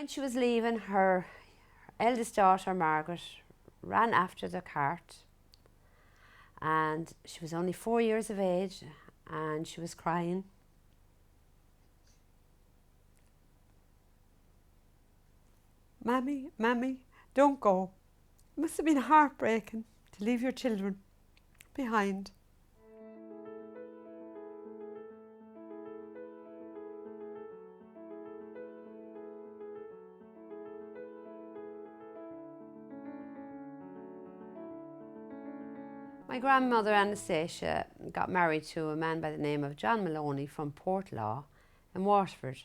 When she was leaving, her eldest daughter, Margaret, ran after the cart, and she was only 4 years of age, and she was crying. "Mammy, Mammy, don't go. It must have been heartbreaking to leave your children behind." My grandmother Anastasia got married to a man by the name of John Maloney from Portlaw in Waterford.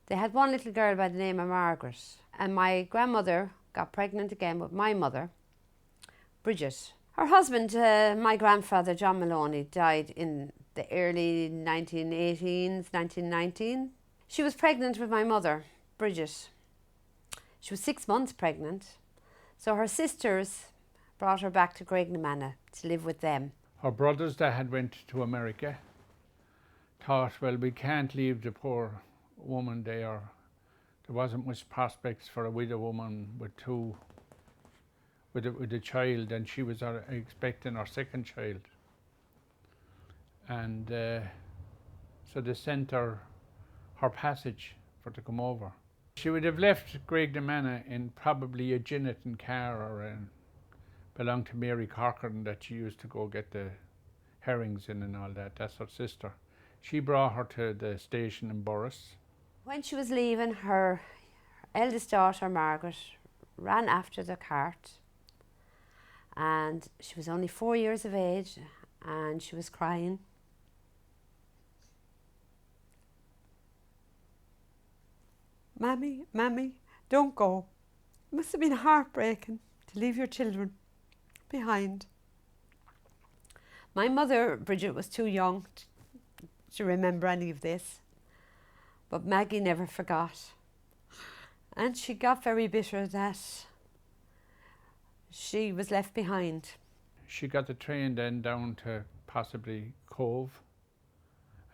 They had one little girl by the name of Margaret, and my grandmother got pregnant again with my mother, Bridget. Her husband, my grandfather John Maloney, died in the early 1918s, 1919. She was pregnant with my mother, Bridget. She was 6 months pregnant, so her sisters brought her back to Graignamanagh to live with them. Her brothers that had went to America thought, well, we can't leave the poor woman there. There wasn't much prospects for a widow woman with a child, and she was expecting her second child. And so they sent her passage for to come over. She would have left Graignamanagh in probably a Ginneton car, or belonged to Mary Corcoran, that she used to go get the herrings in and all that. That's her sister. She brought her to the station in Borris. When she was leaving, her eldest daughter, Margaret, ran after the cart, and she was only 4 years of age, and she was crying. "Mammy, Mammy, don't go. It must have been heartbreaking to leave your children behind." My mother, Bridget, was too young to remember any of this, but Maggie never forgot, and she got very bitter that she was left behind. She got the train then down to possibly Cove,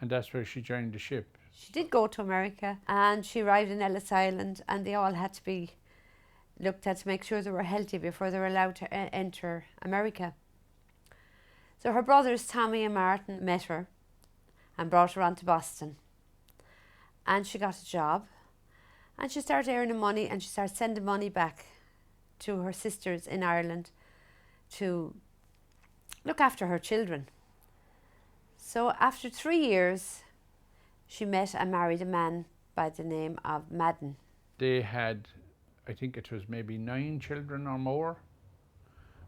and that's where she joined the ship. She did go to America, and she arrived in Ellis Island, and they all had to be looked at to make sure they were healthy before they were allowed to enter America. So her brothers Tommy and Martin met her and brought her on to Boston, and she got a job, and she started earning money, and she started sending money back to her sisters in Ireland to look after her children. So after 3 years, she met and married a man by the name of Madden. They had, I think it was maybe 9 children or more,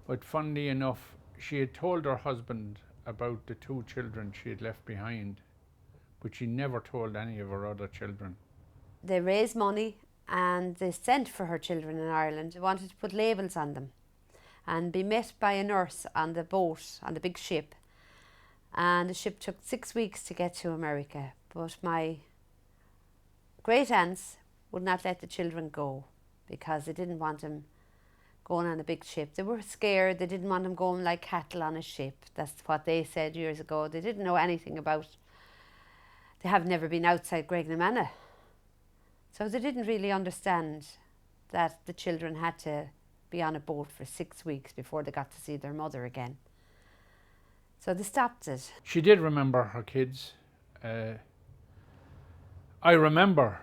but funnily enough, she had told her husband about the 2 children she had left behind, but she never told any of her other children. They raised money and they sent for her children in Ireland. They wanted to put labels on them and be met by a nurse on the boat, on the big ship. And the ship took 6 weeks to get to America, but my great aunts would not let the children go because they didn't want them going on a big ship. They were scared. They didn't want them going like cattle on a ship. That's what they said years ago. They didn't know anything about, they have never been outside Graignamanagh. So they didn't really understand that the children had to be on a boat for 6 weeks before they got to see their mother again. So they stopped it. She did remember her kids. I remember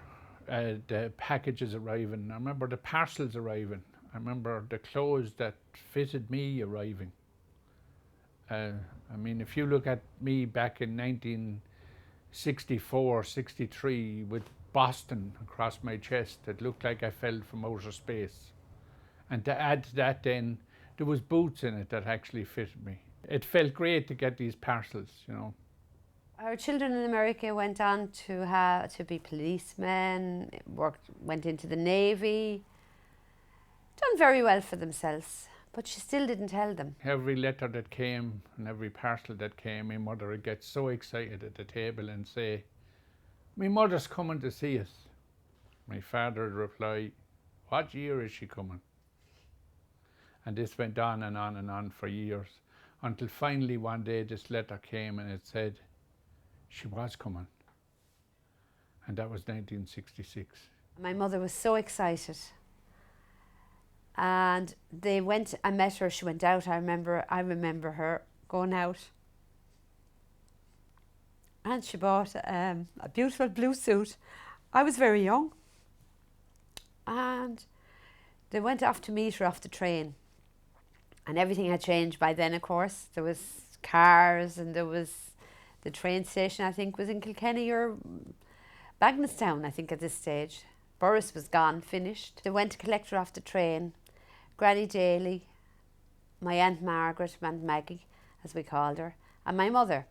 the packages arriving. I remember the parcels arriving. I remember the clothes that fitted me arriving. I mean, if you look at me back in 1964, 63, with Boston across my chest, it looked like I fell from outer space. And to add to that then, there was boots in it that actually fitted me. It felt great to get these parcels, you know. Our children in America went on to be policemen, went into the Navy, done very well for themselves, but she still didn't tell them. Every letter that came and every parcel that came, my mother would get so excited at the table and say, "My mother's coming to see us." My father would reply, "What year is she coming?" And this went on and on and on for years, until finally one day this letter came and it said she was coming. And that was 1966. My mother was so excited. And they went, I met her, she went out, I remember her going out. And she bought a beautiful blue suit. I was very young. And they went off to meet her off the train. And everything had changed by then, of course. There was cars and there was the train station, I think, was in Kilkenny or Bagnallstown, I think, at this stage. Borris was gone, finished. They went to collect her off the train. Granny Daly, my Aunt Margaret, Aunt Maggie, as we called her, and my mother.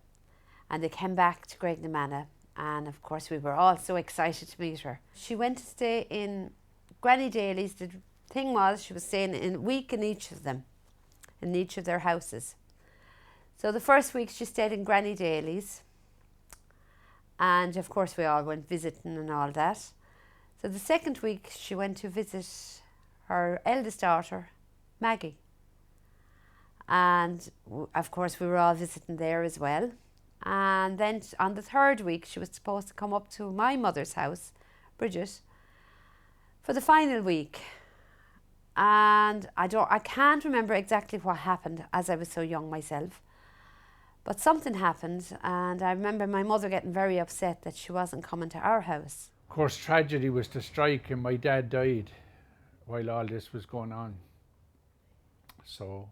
And they came back to Graignamanagh, and of course we were all so excited to meet her. She went to stay in Granny Daly's. The thing was, she was staying a week in each of them, in each of their houses. So the first week she stayed in Granny Daly's, and of course we all went visiting and all that. So the second week she went to visit her eldest daughter, Maggie. And of course we were all visiting there as well. And then on the third week she was supposed to come up to my mother's house, Bridget, for the final week. And I can't remember exactly what happened, as I was so young myself. But something happened, and I remember my mother getting very upset that she wasn't coming to our house. Of course, tragedy was to strike, and my dad died while all this was going on. So,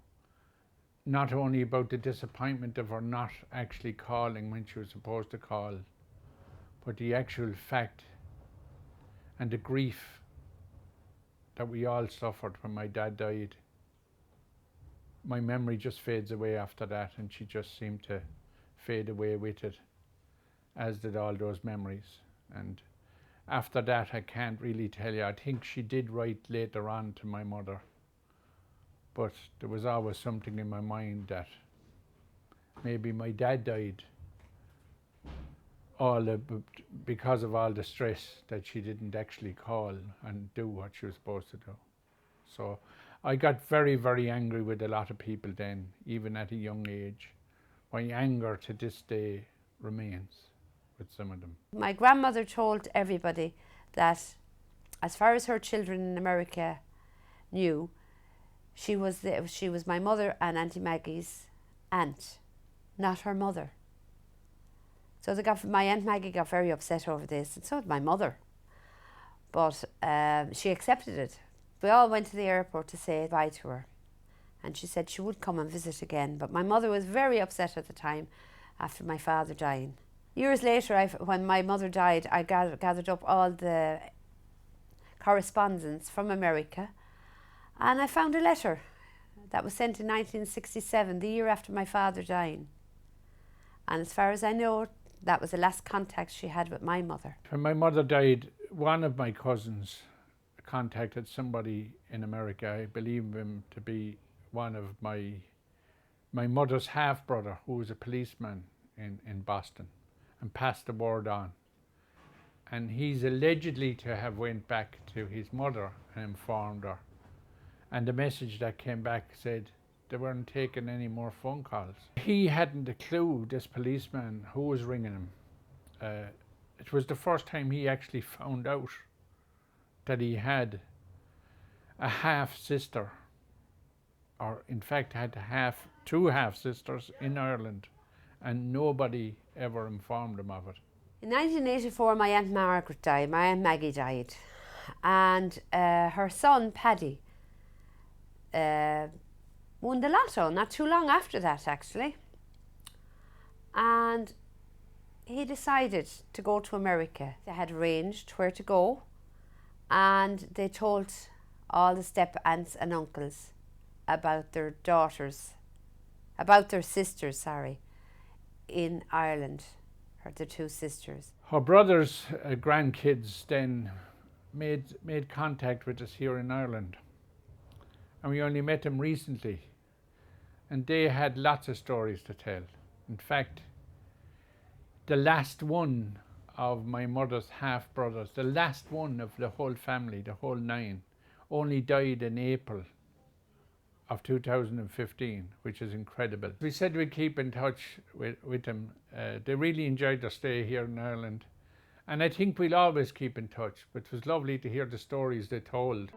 not only about the disappointment of her not actually calling when she was supposed to call, but the actual fact and the grief that we all suffered when my dad died. My memory just fades away after that, and she just seemed to fade away with it, as did all those memories. And after that, I can't really tell you. I think she did write later on to my mother, but there was always something in my mind that maybe my dad died because of all the stress that she didn't actually call and do what she was supposed to do. So I got very, very angry with a lot of people then, even at a young age. My anger to this day remains with some of them. My grandmother told everybody that as far as her children in America knew, she was my mother and Auntie Maggie's aunt, not her mother. So my Aunt Maggie got very upset over this, and so did my mother. But she accepted it. We all went to the airport to say bye to her, and she said she would come and visit again. But my mother was very upset at the time after my father dying. Years later, when my mother died, I gathered up all the correspondence from America, and I found a letter that was sent in 1967, the year after my father dying. And as far as I know, that was the last contact she had with my mother. When my mother died, one of my cousins contacted somebody in America. I believe him to be one of my mother's half-brother, who was a policeman in Boston, and passed the word on. And he's allegedly to have went back to his mother and informed her. And the message that came back said they weren't taking any more phone calls. He hadn't a clue, this policeman, who was ringing him. It was the first time he actually found out that he had a half-sister, or in fact had two half-sisters in Ireland, and nobody ever informed him of it. In 1984, my Aunt Margaret died, my Aunt Maggie died, and her son, Paddy, won the lotto not too long after that, actually. And he decided to go to America. They had arranged where to go, and they told all the step-aunts and uncles about their sisters, in Ireland, their two sisters. Her brother's grandkids then made contact with us here in Ireland, and we only met them recently, and they had lots of stories to tell. In fact, the last one of my mother's half-brothers, the last one of the whole family, the whole 9, only died in April of 2015, which is incredible. We said we'd keep in touch with them. They really enjoyed their stay here in Ireland, And I think we'll always keep in touch, but it was lovely to hear the stories they told.